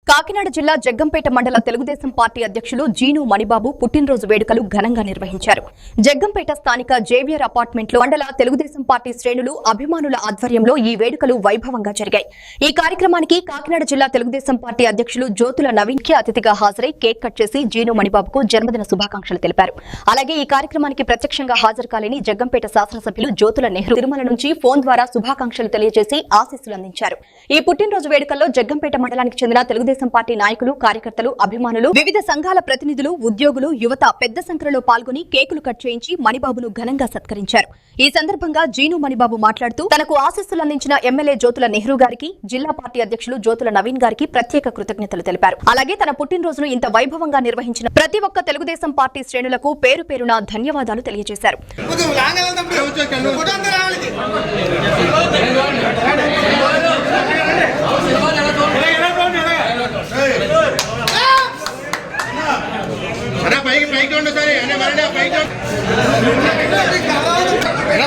కాకినాడ జిల్లా జగ్గంపేట మండల తెలుగుదేశం పార్టీ అధ్యక్షులు జీను మణిబాబు పుట్టినరోజు వేడుకలు ఘనంగా నిర్వహించారు. జగ్గంపేట స్థానిక జేవియర్ అపార్ట్మెంట్లో మండల తెలుగుదేశం పార్టీ శ్రేణులు అభిమానుల ఆధ్వర్యంలో ఈ వేడుకలు వైభవంగా జరిగాయి. ఈ కార్యక్రమానికి కాకినాడ జిల్లా తెలుగుదేశం పార్టీ అధ్యక్షులు జ్యోతుల నవీన్ ముఖ్య అతిథిగా హాజరై కేక్ కట్ చేసి జీను మణిబాబుకు జన్మదిన శుభాకాంక్షలు తెలిపారు. అలాగే ఈ కార్యక్రమానికి ప్రత్యక్షంగా హాజరు కాలేని జగ్గంపేట శాసనసభ్యులు జ్యోతుల నెహ్రూ తిరుమల నుంచి ఫోన్ ద్వారా శుభాకాంక్షలు తెలియజేసి ఆశీస్సులు అందించారు. ఈ పుట్టినరోజు వేడుకల్లో జగ్గంపేట మండలానికి చెందిన తెలుగుదేశం పార్టీ నాయకులు, కార్యకర్తలు, అభిమానులు, వివిధ సంఘాల ప్రతినిధులు, ఉద్యోగులు, యువత పెద్ద సంఖ్యలో పాల్గొని కేకులు కట్ చేయించి మణిబాబును ఘనంగా సత్కరించారు. ఈ సందర్భంగా జీను మణిబాబు మాట్లాడుతూ తనకు ఆశీస్సులు అందించిన ఎమ్మెల్యే జ్యోతుల నెహ్రూ గారికి, జిల్లా పార్టీ అధ్యక్షులు జ్యోతుల నవీన్ గారికి ప్రత్యేక కృతజ్ఞతలు తెలిపారు. అలాగే తన పుట్టినరోజును ఇంత వైభవంగా నిర్వహించిన ప్రతి ఒక్క తెలుగుదేశం పార్టీ శ్రేణులకు పేరు పేరున ధన్యవాదాలు తెలియజేశారు.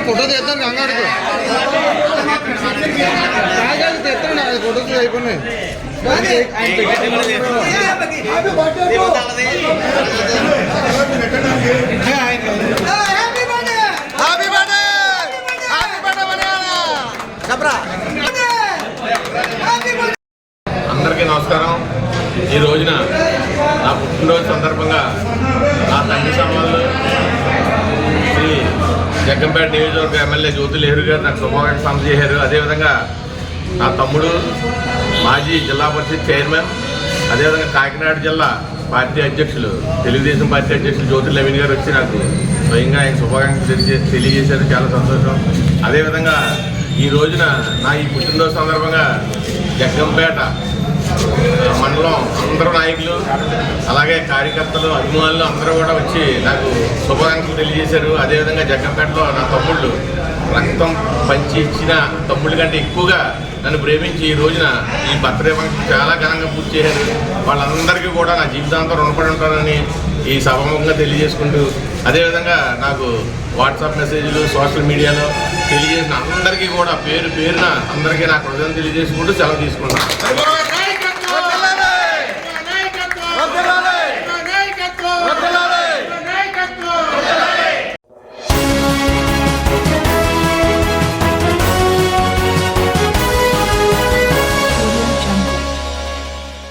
ఫోటో తీస్తాను కంగారు తెస్తాను ఫోటోస్ అయిపోయినాయి. అందరికీ నమస్కారం. ఈ రోజున నా పుట్టినరోజు సందర్భంగా నా తండ్రి సమానులు శ్రీ జగ్గంపేట నియోజకవర్గ ఎమ్మెల్యే జ్యోతుల నెహ్రూ గారు నాకు శుభాకాంక్షలు అందజేశారు. అదేవిధంగా నా తమ్ముడు మాజీ జిల్లా పరిషత్ చైర్మన్, అదేవిధంగా కాకినాడ జిల్లా పార్టీ అధ్యక్షులు, తెలుగుదేశం పార్టీ అధ్యక్షులు జ్యోతుల నవీన్ గారు వచ్చి నాకు స్వయంగా ఆయన శుభాకాంక్షలు తెలియజేశారు. చాలా సంతోషం. అదేవిధంగా ఈ రోజున నా ఈ పుట్టినరోజు సందర్భంగా జగ్గంపేట మండలం అందరూ నాయకులు, అలాగే కార్యకర్తలు, అభిమానులు అందరూ కూడా వచ్చి నాకు శుభాకాంక్షలు తెలియజేశారు. అదేవిధంగా జగ్గంపేటలో నా తమ్ముళ్ళు రక్తం పంచి ఇచ్చిన తమ్ముళ్ళ కంటే ఎక్కువగా నన్ను ప్రేమించి ఈ రోజున ఈ బర్త్డే ఫంక్షన్ చాలా ఘనంగా పూర్తి చేశారు. వాళ్ళందరికీ కూడా నా జీవితాంతం రుణపడి ఉంటానని ఈ సభముఖంగా తెలియజేసుకుంటూ, అదేవిధంగా నాకు వాట్సాప్ మెసేజ్లు, సోషల్ మీడియాలో తెలియజేసిన అందరికీ కూడా పేరు పేరున అందరికీ నా హృదయం తెలియజేసుకుంటూ సెలవు తీసుకుంటాను.